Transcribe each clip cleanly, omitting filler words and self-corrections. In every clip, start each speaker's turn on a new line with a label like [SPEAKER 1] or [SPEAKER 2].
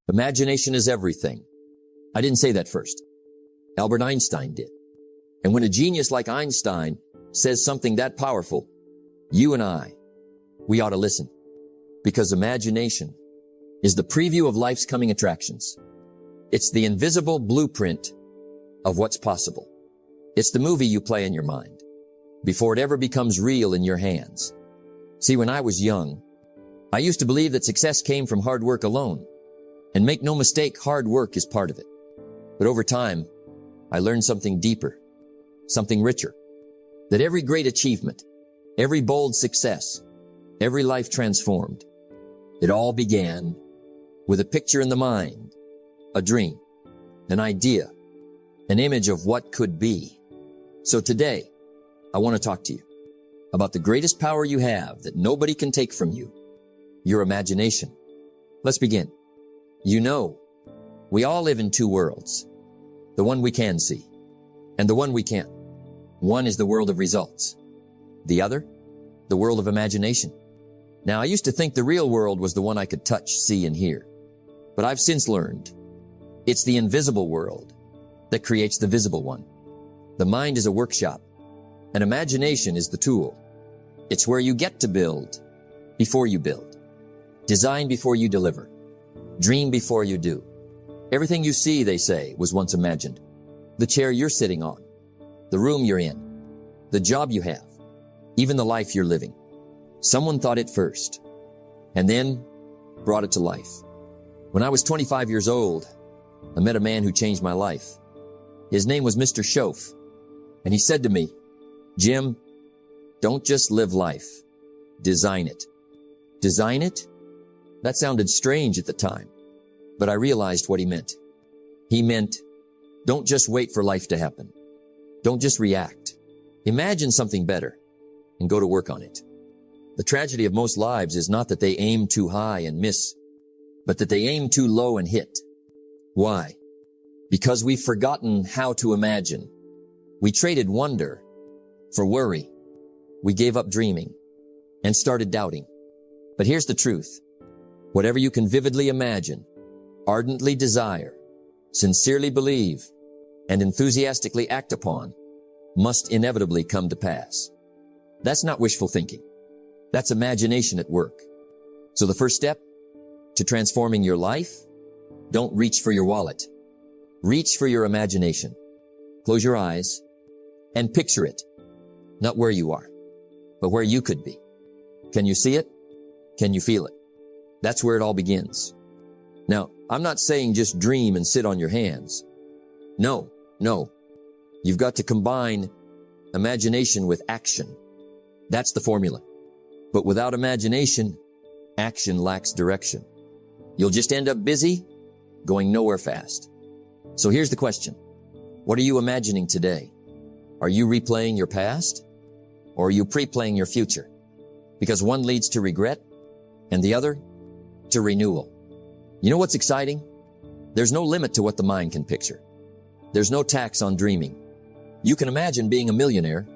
[SPEAKER 1] Imagination is everything. I didn't say that first. Albert Einstein did. And when a genius like Einstein says something that powerful, you and I, we ought to listen. Because imagination is the preview of life's coming attractions. It's the invisible blueprint of what's possible. It's the movie you play in your mind before it ever becomes real in your hands. See, when I was young, I used to believe that success came from hard work alone. And make no mistake, hard work is part of it. But over time, I learned something deeper, something richer, that every great achievement, every bold success, every life transformed, it all began with a picture in the mind, a dream, an idea, an image of what could be. So today, I want to talk to you about the greatest power you have that nobody can take from you, your imagination. Let's begin. You know, we all live in two worlds, the one we can see and the one we can't. One is the world of results. The other, the world of imagination. Now, I used to think the real world was the one I could touch, see, and hear. But I've since learned it's the invisible world that creates the visible one. The mind is a workshop, and imagination is the tool. It's where you get to build before you build, design before you deliver, dream before you do. Everything you see, they say, was once imagined. The chair you're sitting on, the room you're in, the job you have, even the life you're living. Someone thought it first and then brought it to life. When I was 25 years old, I met a man who changed my life. His name was Mr. Schoaf, and he said to me, Jim, don't just live life, design it. Design it? That sounded strange at the time, but I realized what he meant. He meant, don't just wait for life to happen. Don't just react. Imagine something better and go to work on it. The tragedy of most lives is not that they aim too high and miss, but that they aim too low and hit. Why? Because we've forgotten how to imagine. We traded wonder for worry. We gave up dreaming and started doubting. But here's the truth. Whatever you can vividly imagine, ardently desire, sincerely believe, and enthusiastically act upon must inevitably come to pass. That's not wishful thinking. That's imagination at work. So the first step to transforming your life, don't reach for your wallet. Reach for your imagination. Close your eyes and picture it. Not where you are, but where you could be. Can you see it? Can you feel it? That's where it all begins. Now, I'm not saying just dream and sit on your hands. No. You've got to combine imagination with action. That's the formula. But without imagination, action lacks direction. You'll just end up busy, going nowhere fast. So here's the question. What are you imagining today? Are you replaying your past? Or are you pre-playing your future? Because one leads to regret and the other to renewal. You know what's exciting? There's no limit to what the mind can picture. There's no tax on dreaming. You can imagine being a millionaire,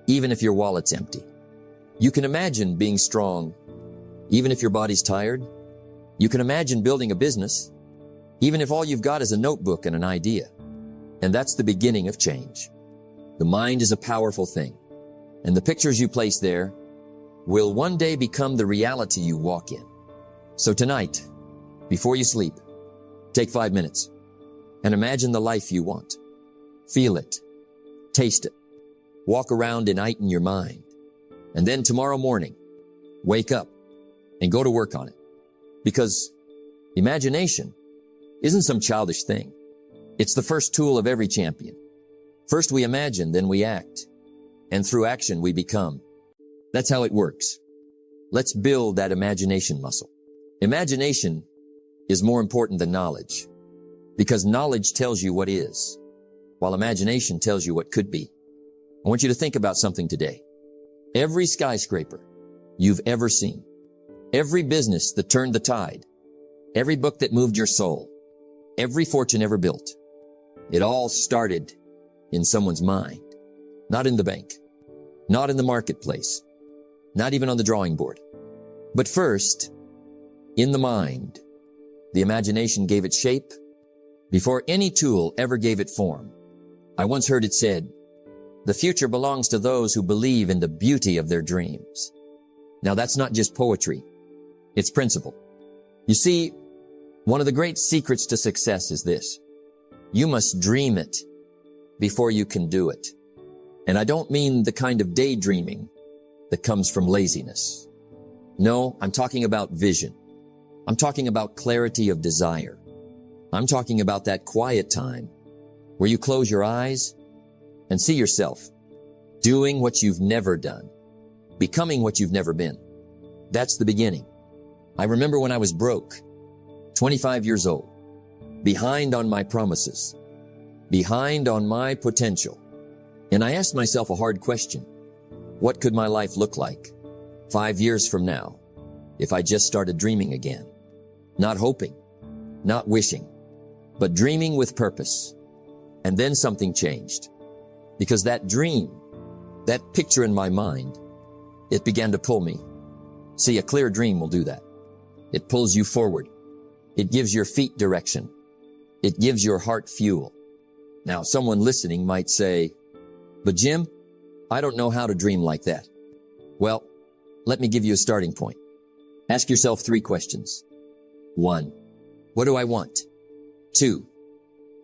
[SPEAKER 1] even if your wallet's empty. You can imagine being strong, even if your body's tired. You can imagine building a business, even if all you've got is a notebook and an idea. And that's the beginning of change. The mind is a powerful thing, and the pictures you place there will one day become the reality you walk in. So tonight, before you sleep, take 5 minutes and imagine the life you want. Feel it, taste it, walk around in it in your mind. And then tomorrow morning, wake up and go to work on it. Because imagination isn't some childish thing. It's the first tool of every champion. First we imagine, then we act. And through action we become. That's how it works. Let's build that imagination muscle. Imagination is more important than knowledge, because knowledge tells you what is, while imagination tells you what could be. I want you to think about something today. Every skyscraper you've ever seen, every business that turned the tide, every book that moved your soul, every fortune ever built, it all started in someone's mind, not in the bank, not in the marketplace, not even on the drawing board. But first, in the mind, The imagination gave it shape before any tool ever gave it form. I once heard it said, "The future belongs to those who believe in the beauty of their dreams." Now that's not just poetry. It's principle. You see, one of the great secrets to success is this. You must dream it before you can do it. And I don't mean the kind of daydreaming that comes from laziness. No, I'm talking about vision. I'm talking about clarity of desire. I'm talking about that quiet time where you close your eyes and see yourself doing what you've never done, becoming what you've never been. That's the beginning. I remember when I was broke, 25 years old, behind on my promises, behind on my potential. And I asked myself a hard question. What could my life look like 5 years from now if I just started dreaming again? Not hoping, not wishing, but dreaming with purpose. And then something changed. Because that dream, that picture in my mind, it began to pull me. See, a clear dream will do that. It pulls you forward. It gives your feet direction. It gives your heart fuel. Now, someone listening might say, "But Jim, I don't know how to dream like that." Well, let me give you a starting point. Ask yourself 3 questions. 1, what do I want? 2,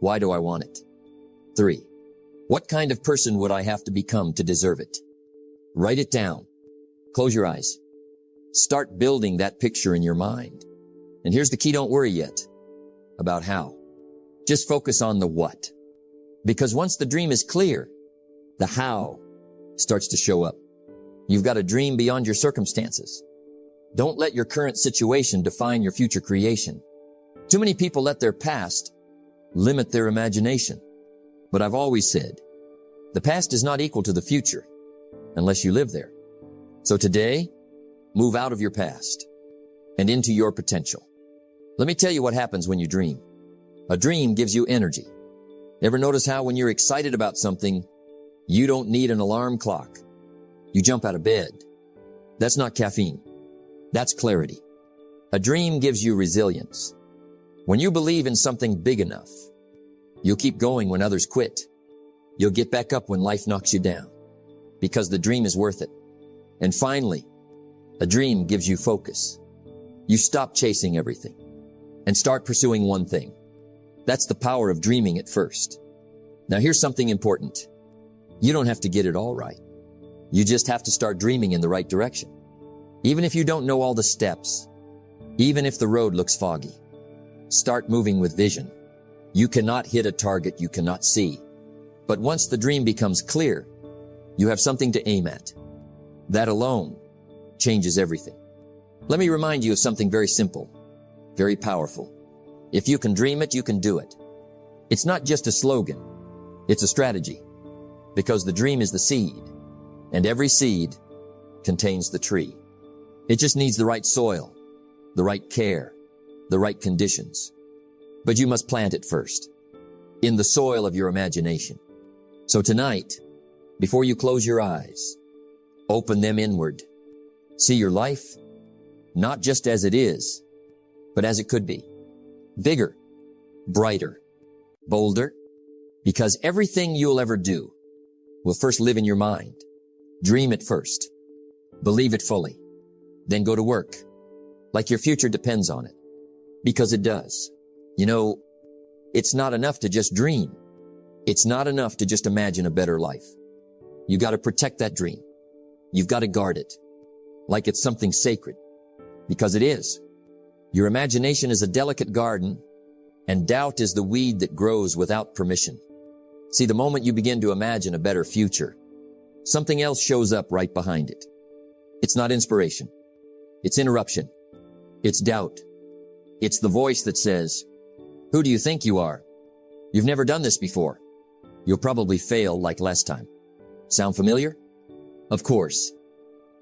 [SPEAKER 1] why do I want it? 3, what kind of person would I have to become to deserve it? Write it down. Close your eyes. Start building that picture in your mind. And here's the key, don't worry yet about how. Just focus on the what. Because once the dream is clear, the how starts to show up. You've got to dream beyond your circumstances. Don't let your current situation define your future creation. Too many people let their past limit their imagination. But I've always said, the past is not equal to the future unless you live there. So today, move out of your past and into your potential. Let me tell you what happens when you dream. A dream gives you energy. Ever notice how when you're excited about something, you don't need an alarm clock? You jump out of bed. That's not caffeine. That's clarity. A dream gives you resilience. When you believe in something big enough, you'll keep going when others quit. You'll get back up when life knocks you down because the dream is worth it. And finally, a dream gives you focus. You stop chasing everything and start pursuing one thing. That's the power of dreaming at first. Now here's something important. You don't have to get it all right. You just have to start dreaming in the right direction. Even if you don't know all the steps, even if the road looks foggy, start moving with vision. You cannot hit a target you cannot see. But once the dream becomes clear, you have something to aim at. That alone changes everything. Let me remind you of something very simple, very powerful. If you can dream it, you can do it. It's not just a slogan. It's a strategy. Because the dream is the seed, and every seed contains the tree. It just needs the right soil, the right care, the right conditions. But you must plant it first, in the soil of your imagination. So tonight, before you close your eyes, open them inward. See your life, not just as it is, but as it could be. Bigger, brighter, bolder, because everything you'll ever do will first live in your mind. Dream it first. Believe it fully. Then go to work, like your future depends on it, because it does. You know, it's not enough to just dream. It's not enough to just imagine a better life. You got to protect that dream. You've got to guard it, like it's something sacred, because it is. Your imagination is a delicate garden, and doubt is the weed that grows without permission. See, the moment you begin to imagine a better future, something else shows up right behind it. It's not inspiration. It's interruption. It's doubt. It's the voice that says, "Who do you think you are? You've never done this before. You'll probably fail like last time." Sound familiar? Of course.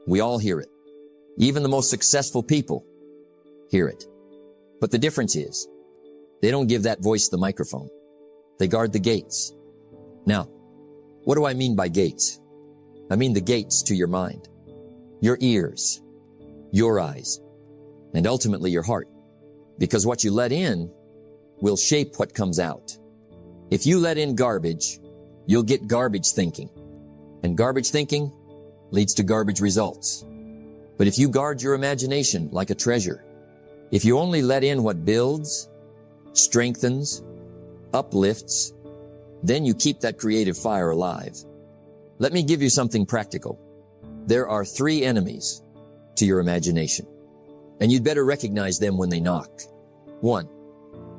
[SPEAKER 1] We all hear it. Even the most successful people hear it. But the difference is, they don't give that voice the microphone. They guard the gates. Now, what do I mean by gates? I mean the gates to your mind, your ears, your eyes, and ultimately your heart. because what you let in will shape what comes out. If you let in garbage, you'll get garbage thinking. And garbage thinking leads to garbage results. But if you guard your imagination like a treasure, if you only let in what builds, strengthens, uplifts, then you keep that creative fire alive. Let me give you something practical. There are 3 enemies to your imagination, and you'd better recognize them when they knock. 1,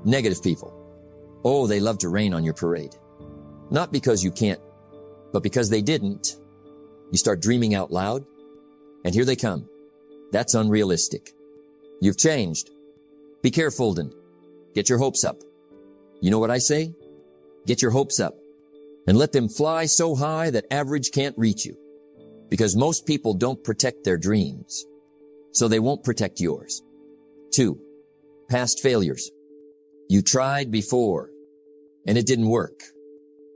[SPEAKER 1] negative people. Oh, they love to rain on your parade. Not because you can't, but because they didn't. You start dreaming out loud, and here they come. That's unrealistic. You've changed. Be careful, then. Get your hopes up. You know what I say? Get your hopes up and let them fly so high that average can't reach you. Because most people don't protect their dreams, so they won't protect yours. 2, past failures. You tried before, and it didn't work.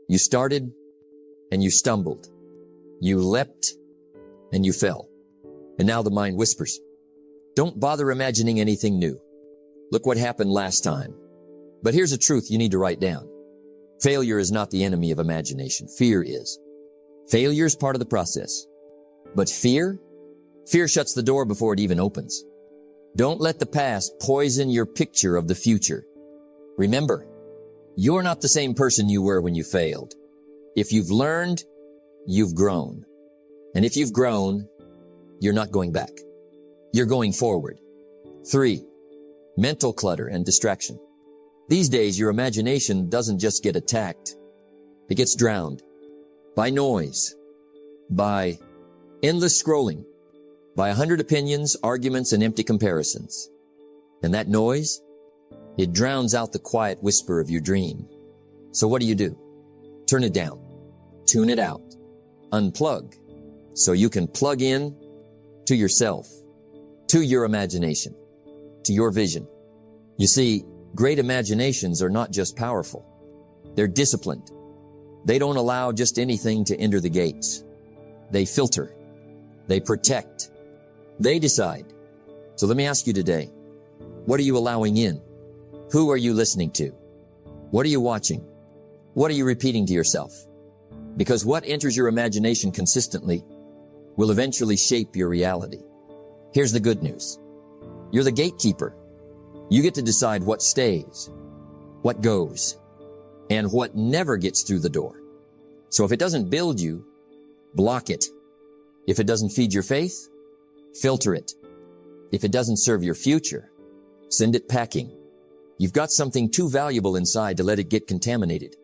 [SPEAKER 1] You started, and you stumbled. You leapt, and you fell. And now the mind whispers, don't bother imagining anything new. Look what happened last time. But here's a truth you need to write down. Failure is not the enemy of imagination. Fear is. Failure is part of the process. But fear shuts the door before it even opens. Don't let the past poison your picture of the future. Remember, you're not the same person you were when you failed. If you've learned, you've grown. And if you've grown, you're not going back. You're going forward. 3, mental clutter and distraction. These days, your imagination doesn't just get attacked. It gets drowned by noise, by endless scrolling, by 100 opinions, arguments, and empty comparisons. And that noise, it drowns out the quiet whisper of your dream. So what do? Turn it down. Tune it out. Unplug so you can plug in to yourself, to your imagination, to your vision. You see, great imaginations are not just powerful. They're disciplined. They don't allow just anything to enter the gates. They filter. They protect. They decide. So let me ask you today, what are you allowing in? Who are you listening to? What are you watching? What are you repeating to yourself? Because what enters your imagination consistently will eventually shape your reality. Here's the good news. You're the gatekeeper. You get to decide what stays, what goes, and what never gets through the door. So if it doesn't build you, block it. If it doesn't feed your faith, filter it. If it doesn't serve your future, send it packing. You've got something too valuable inside to let it get contaminated.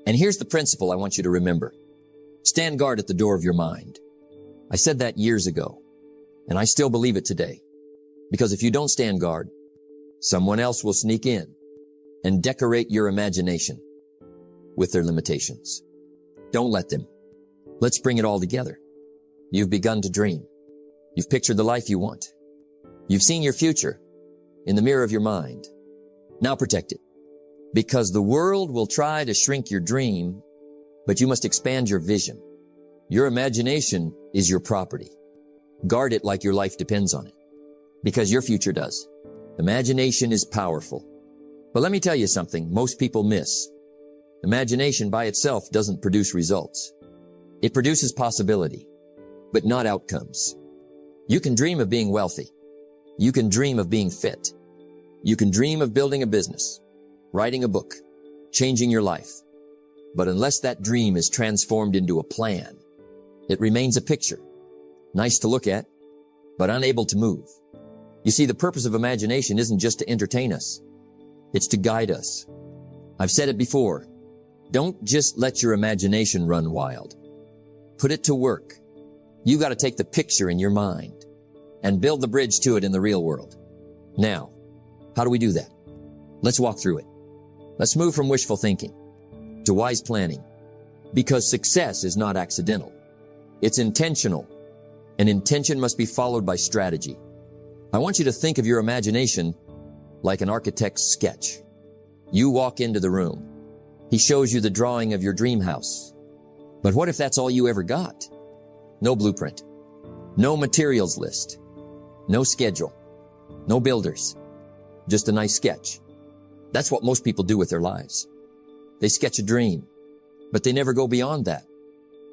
[SPEAKER 1] And here's the principle I want you to remember. Stand guard at the door of your mind. I said that years ago, and I still believe it today. Because if you don't stand guard, someone else will sneak in and decorate your imagination with their limitations. Don't let them. Let's bring it all together. You've begun to dream. You've pictured the life you want. You've seen your future in the mirror of your mind. Now protect it. Because the world will try to shrink your dream, but you must expand your vision. Your imagination is your property. Guard it like your life depends on it. Because your future does. Imagination is powerful. But let me tell you something most people miss. Imagination by itself doesn't produce results. It produces possibility, but not outcomes. You can dream of being wealthy. You can dream of being fit. You can dream of building a business, writing a book, changing your life. But unless that dream is transformed into a plan, it remains a picture, nice to look at, but unable to move. You see, the purpose of imagination isn't just to entertain us. It's to guide us. I've said it before. Don't just let your imagination run wild. Put it to work. You got to take the picture in your mind and build the bridge to it in the real world. Now, how do we do that? Let's walk through it. Let's move from wishful thinking to wise planning, because success is not accidental. It's intentional, and intention must be followed by strategy. I want you to think of your imagination like an architect's sketch. You walk into the room. He shows you the drawing of your dream house. But what if that's all you ever got? No blueprint, no materials list, no schedule, no builders. just a nice sketch. That's what most people do with their lives. They sketch a dream, but they never go beyond that.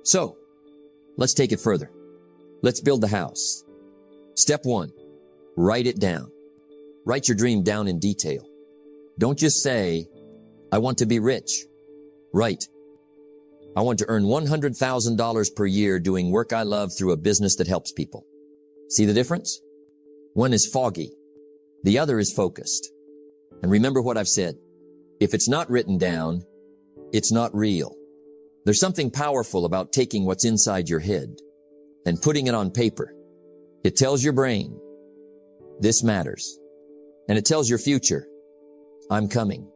[SPEAKER 1] So, let's take it further. Let's build the house. Step 1, write it down. Write your dream down in detail. Don't just say, I want to be rich. Write, I want to earn $100,000 per year doing work I love through a business that helps people. See the difference? One is foggy. The other is focused. And remember what I've said. If it's not written down, it's not real. There's something powerful about taking what's inside your head and putting it on paper. It tells your brain, this matters. And it tells your future, I'm coming.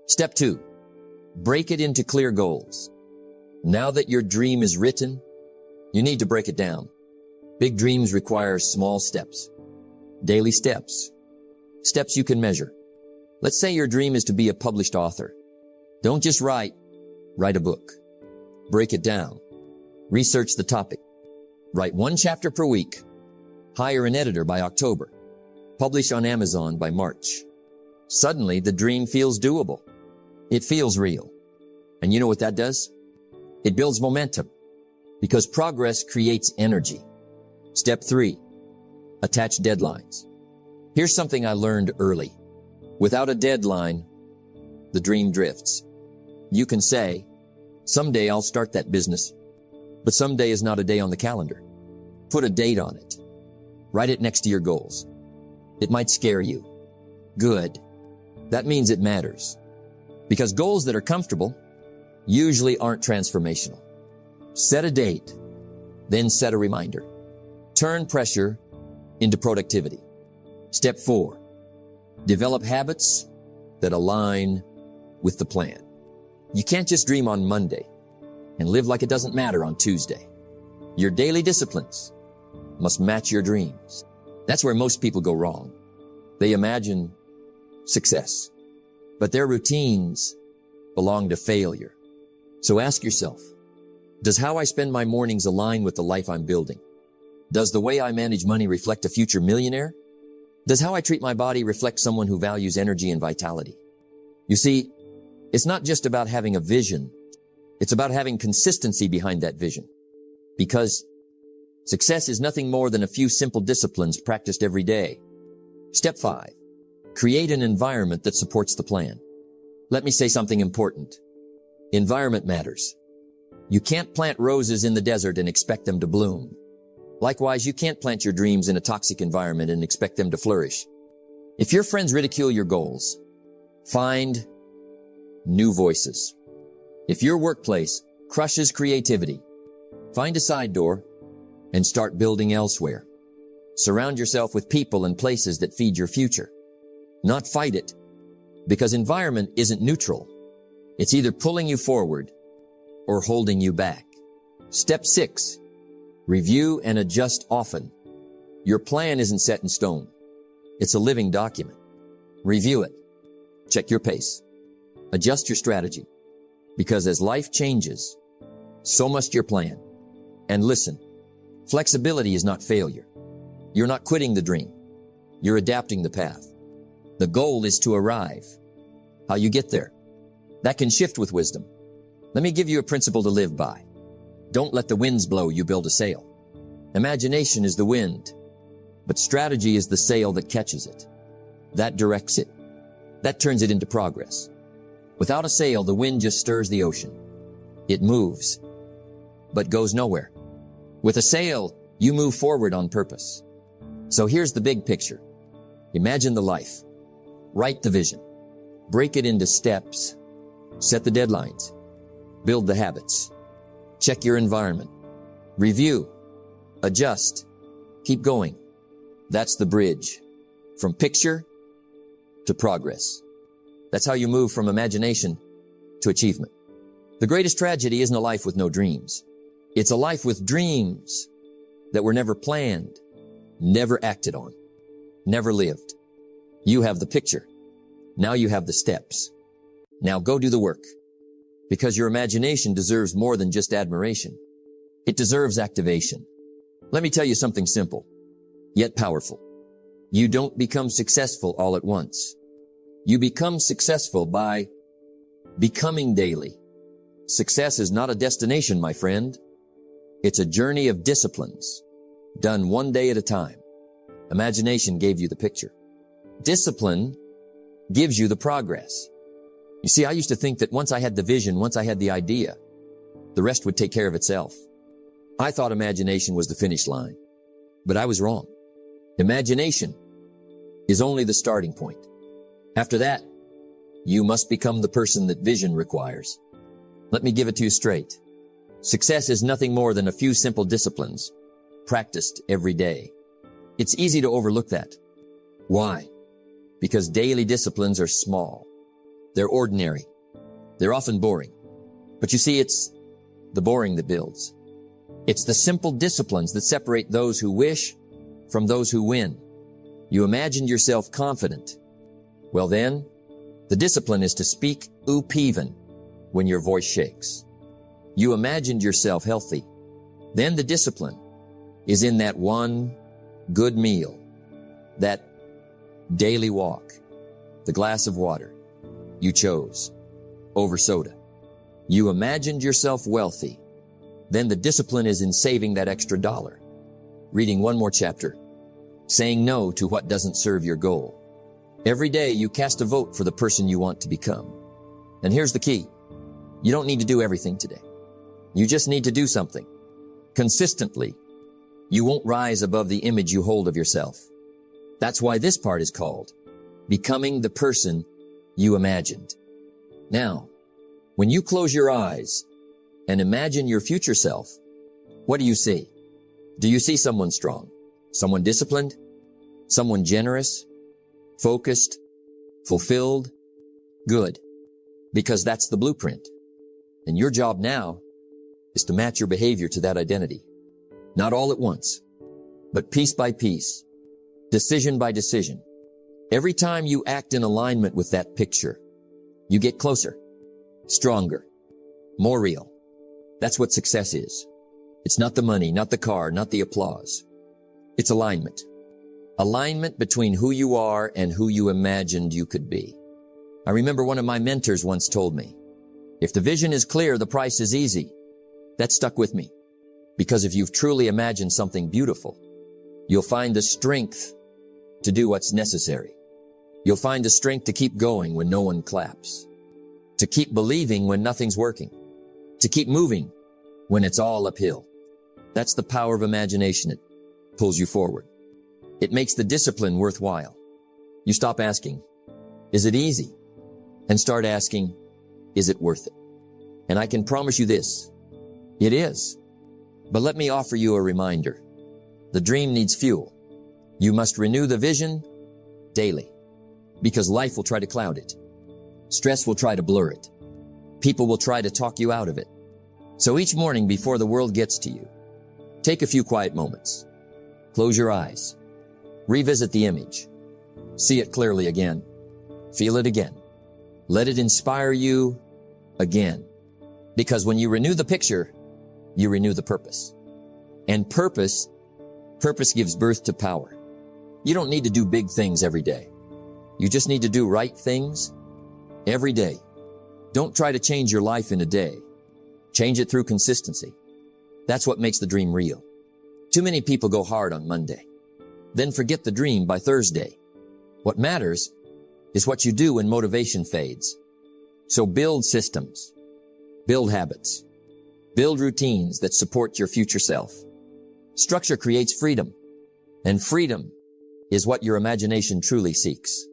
[SPEAKER 1] Step 2, break it into clear goals. Now that your dream is written, you need to break it down. Big dreams require small steps, daily steps, steps you can measure. Let's say your dream is to be a published author. Don't just write a book. Break it down. Research the topic. Write 1 chapter per week. Hire an editor by October. Publish on Amazon by March. Suddenly, the dream feels doable. It feels real. And you know what that does? It builds momentum because progress creates energy. Step 3, attach deadlines. Here's something I learned early. Without a deadline, the dream drifts. You can say, someday I'll start that business, but someday is not a day on the calendar. Put a date on it. Write it next to your goals. It might scare you. Good. That means it matters. Because goals that are comfortable usually aren't transformational. Set a date, then set a reminder. Turn pressure into productivity. Step 4, develop habits that align with the plan. You can't just dream on Monday and live like it doesn't matter on Tuesday. Your daily disciplines must match your dreams. That's where most people go wrong. They imagine success, but their routines belong to failure. So ask yourself, does how I spend my mornings align with the life I'm building? Does the way I manage money reflect a future millionaire? Does how I treat my body reflect someone who values energy and vitality? You see, it's not just about having a vision. It's about having consistency behind that vision. Because success is nothing more than a few simple disciplines practiced every day. Step 5, create an environment that supports the plan. Let me say something important. Environment matters. You can't plant roses in the desert and expect them to bloom. Likewise, you can't plant your dreams in a toxic environment and expect them to flourish. If your friends ridicule your goals, find new voices. If your workplace crushes creativity, find a side door and start building elsewhere. Surround yourself with people and places that feed your future, not fight it, because environment isn't neutral. It's either pulling you forward or holding you back. Step 6, review and adjust often. Your plan isn't set in stone. It's a living document. Review it. Check your pace. Adjust your strategy. Because as life changes, so must your plan. And listen, flexibility is not failure. You're not quitting the dream. You're adapting the path. The goal is to arrive. How you get there, that can shift with wisdom. Let me give you a principle to live by. Don't let the winds blow you build a sail. Imagination is the wind, but strategy is the sail that catches it. That directs it. That turns it into progress. Without a sail, the wind just stirs the ocean. It moves, but goes nowhere. With a sail, you move forward on purpose. So here's the big picture. Imagine the life. Write the vision. Break it into steps. Set the deadlines. Build the habits. Check your environment. Review. Adjust. Keep going. That's the bridge. From picture to progress. That's how you move from imagination to achievement. The greatest tragedy isn't a life with no dreams. It's a life with dreams that were never planned, never acted on, never lived. You have the picture. Now you have the steps. Now go do the work. Because your imagination deserves more than just admiration. It deserves activation. Let me tell you something simple, yet powerful. You don't become successful all at once. You become successful by becoming daily. Success is not a destination, my friend. It's a journey of disciplines, done one day at a time. Imagination gave you the picture. Discipline gives you the progress. You see, I used to think that once I had the vision, once I had the idea, the rest would take care of itself. I thought imagination was the finish line, but I was wrong. Imagination is only the starting point. After that, you must become the person that vision requires. Let me give it to you straight. Success is nothing more than a few simple disciplines practiced every day. It's easy to overlook that. Why? Because daily disciplines are small. They're ordinary. They're often boring. But you see, it's the boring that builds. It's the simple disciplines that separate those who wish from those who win. You imagined yourself confident. Well then, the discipline is to speak oop-even when your voice shakes. You imagined yourself healthy. Then the discipline is in that one good meal, that daily walk, the glass of water you chose over soda. You imagined yourself wealthy. Then the discipline is in saving that extra dollar, reading one more chapter, saying no to what doesn't serve your goal. Every day you cast a vote for the person you want to become. And here's the key. You don't need to do everything today. You just need to do something consistently. You won't rise above the image you hold of yourself. That's why this part is called becoming the person you imagined. Now, when you close your eyes and imagine your future self, what do you see? Do you see someone strong, someone disciplined, someone generous, focused, fulfilled? Good, because that's the blueprint. And your job now is to match your behavior to that identity. Not all at once, but piece by piece, decision by decision. Every time you act in alignment with that picture, you get closer, stronger, more real. That's what success is. It's not the money, not the car, not the applause. It's alignment. Alignment between who you are and who you imagined you could be. I remember one of my mentors once told me, if the vision is clear, the price is easy. That stuck with me. Because if you've truly imagined something beautiful, you'll find the strength to do what's necessary. You'll find the strength to keep going when no one claps, to keep believing when nothing's working, to keep moving when it's all uphill. That's the power of imagination. It pulls you forward. It makes the discipline worthwhile. You stop asking, is it easy? And start asking, is it worth it? And I can promise you this, it is. But let me offer you a reminder. The dream needs fuel. You must renew the vision daily, because life will try to cloud it. Stress will try to blur it. People will try to talk you out of it. So each morning before the world gets to you, take a few quiet moments. Close your eyes. Revisit the image. See it clearly again. Feel it again. Let it inspire you again. Because when you renew the picture, you renew the purpose. And purpose gives birth to power. You don't need to do big things every day. You just need to do right things every day. Don't try to change your life in a day. Change it through consistency. That's what makes the dream real. Too many people go hard on Monday, then forget the dream by Thursday. What matters is what you do when motivation fades. So build systems, build habits, build routines that support your future self. Structure creates freedom, and freedom is what your imagination truly seeks.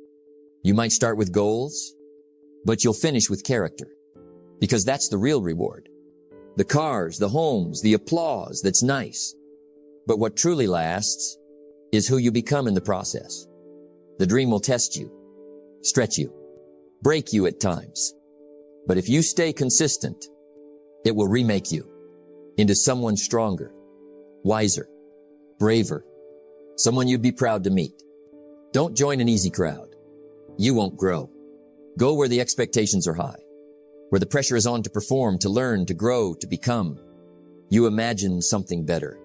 [SPEAKER 1] You might start with goals, but you'll finish with character, because that's the real reward. The cars, the homes, the applause, that's nice. But what truly lasts is who you become in the process. The dream will test you, stretch you, break you at times. But if you stay consistent, it will remake you into someone stronger, wiser, braver, someone you'd be proud to meet. Don't join an easy crowd. You won't grow. Go where the expectations are high, where the pressure is on to perform, to learn, to grow, to become. You imagine something better.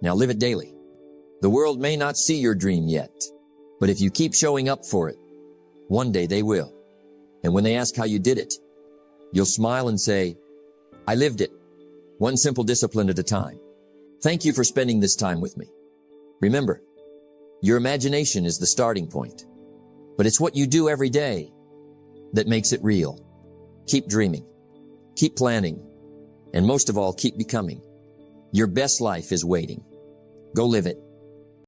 [SPEAKER 1] Now live it daily. The world may not see your dream yet, but if you keep showing up for it, One day they will. And when they ask how you did it, you'll smile and say, I lived it, one simple discipline at a time. Thank you for spending this time with me. Remember, your imagination is the starting point, but it's what you do every day that makes it real. Keep dreaming, keep planning, and most of all, keep becoming. Your best life is waiting. Go live it.